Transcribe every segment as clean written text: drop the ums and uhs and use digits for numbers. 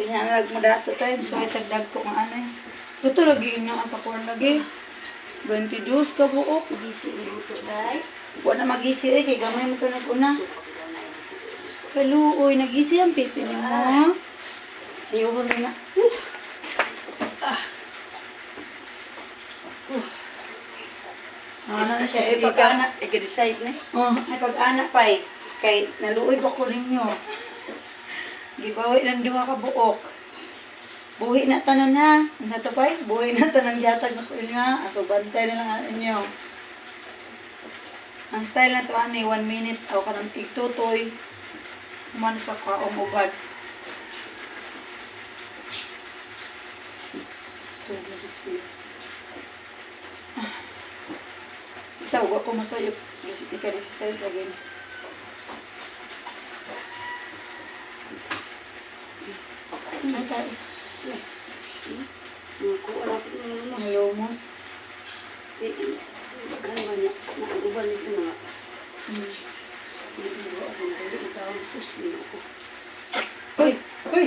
Inalag mo dato time, so itagdag ko nga ano eh. Ito lagi na sa kuwan lagi. 22 ka buok. Gisi iluto dai. Wala na magisi eh, kay gamay mo ito nag-una. Kaluoy, nagisi ang pipi niyo mo. Ayoko na na. Ano na siya, ay pag-anak. Exercise na. Ay pag-anak pa eh. Kay naluoy pa ko ninyo. Gibawi ng duha ka buok. Buhi na tanan ha. Ang sa to pa eh, buhi na tanan jatag na ko nga. Ako bantay na lang inyo. Ang style na to ani 1 minute o kanang tigtutoy. Man sa kaong ubad. Isa uwa ko masayop. Ika 16 lagi. Ay tayo. Ako wala ko naman mas. Malumos. Ano ba niya? Naaguban nito mga. Hindi ko ako na ulit. Tawang sus. Hindi ako. Hoy! Hoy!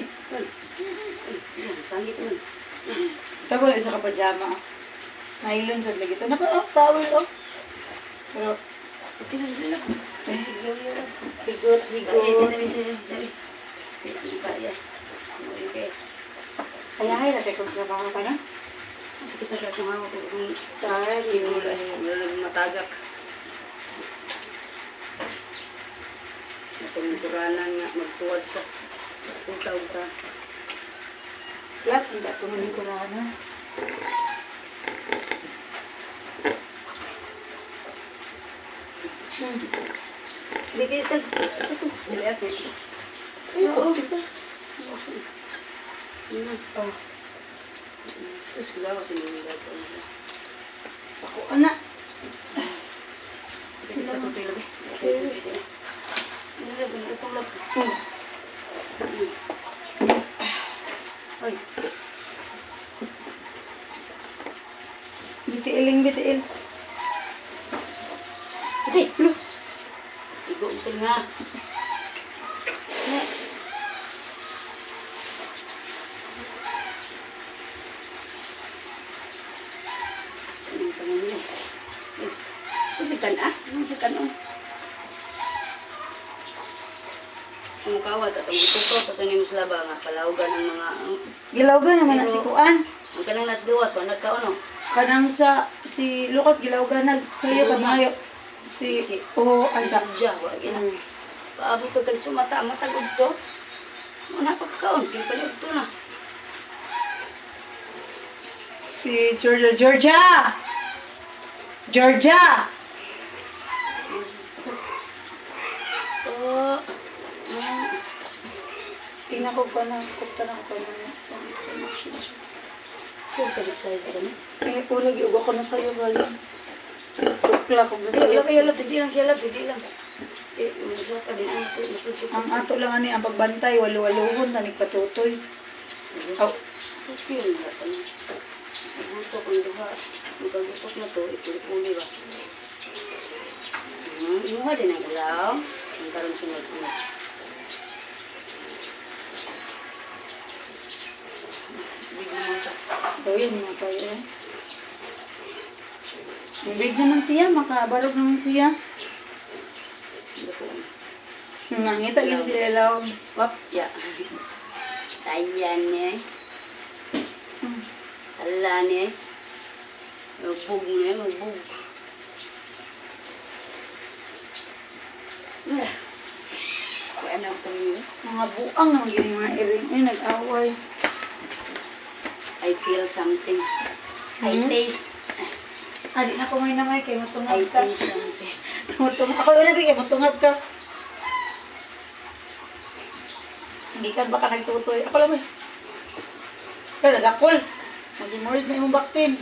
Sangit man. Ito ba isa ka pajama? Nylon sa lagi. Ito na pa, towel oh. Pero, Pinagdala ko. higot, Sabi. Kaya. Kaya hay, natin kung trabaho ka na? Sakit na kaya tumawa ko. Sorry. Wala nang matagak. Napaminturanan nga, magtuwad ka. Tutaw ka. Flat, hindi ako manikurahan. Hindi kayo tag... Isa to. Dili ako. Ay, oo. Oh. Sus, wala kasi nangyayari ko. Ako, anak. Hindi ka tutoy lagi. Hindi lagi, natulog. Ay. Bitiiling, bitiil. Okay, hulo. Igo ito nga. Saan ang tanong nila? Isikan ah? Anong isikan oh? Ang mukawat at ang butuko sa tanim sa laba nga palawgan ng mga Gilawgan naman na si Kuan. ang kanang nasdiwas so nagkaon Kanang si Lucas Gilawgan nagsayo ka mga si ay sa Diya, wala gina. Paabot ka kali sumata, matagod to. Muna pagkaon, kaya to na. si Georgia. Oh, Tingnan ko pa na ko na. sure ka di size ka na. Ay, ulag iuga ko na sa'yo, bali. Tukla ko na Kaya sa'yo. hindi lang siya lang, hindi lang. Masuk ka din ang masuk Ang ato lang ani ang pagbantay, walu-waluhon, tanig patutoy. Aw, Feel na pa niya. Buto kung diba, magagutot na to, ipuli ba? Imuha din ang ilaw. Ang karoon sunod-sunod. Big naman ka. gawin mo tayo. Big naman siya, makabalog naman siya. Hindi ko ano. Nangita yun sila ilaw. Wap, ya. Ayan niya. Hala niya. Magbug niya, magbug. Kaya na ito niya. Mga buang na magiging mga iring. Ay, nag-away. I feel something. I taste. Ah, di na ko may namay kay I matungab ka. taste something. Ako yun nabi kay matungab ka. Hindi ka baka nagtutoy. Ako lang eh. Kaya nagakol. Mag-immorals na imong baktin.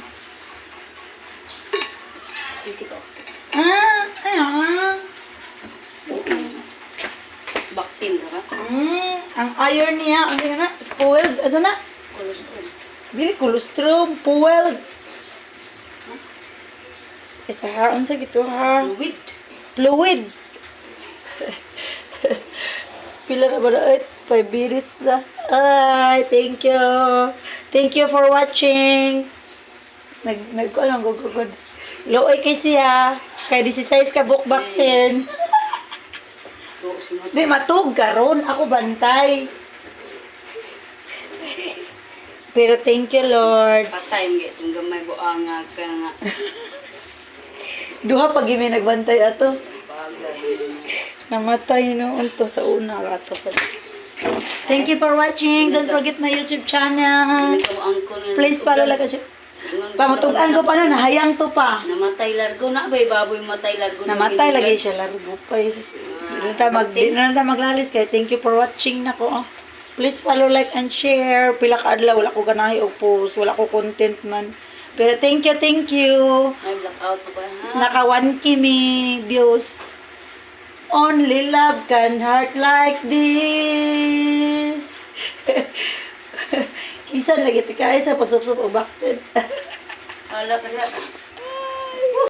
Easy ko. Ayan. Baktin ka ka? Ang iron niya, ano yun na? Spoiled. Asa na? Cholesterol. Dili, colostrum, fueled. Isa ha, unsa gito ha? Fluid. Fluid. Pila na ba na? 5 minutes na. Ay, thank you. Thank you for watching. Ano, gugugod. Looy kay siya. Kay 16 ka bukbak 10. To si mo. Di, matug karon. Ako bantay. Pero thank you, Lord. Patay mo itong gamay buanga ka nga. Duha pag may nagbantay ato. Bagay. Namatay noon to sa una. Ato sa... Thank you for watching. Don't forget my YouTube channel. Please follow like us. Pamutugan ko pa na, nahayang to pa. Namatay largo na bay baboy matay largo. Namatay lagi siya, largo pa. Di na tayo maglalis kaya thank you for watching na ko. Please follow, like, and share. Pila ka adlaw, wala ko ganahi og post, wala ko content man. Pero thank you, thank you. May blackout pa ha. Naka 1K me views. Only love can hurt like this. Kisan lagi tika sa pagsupsup o bakit. Hala ka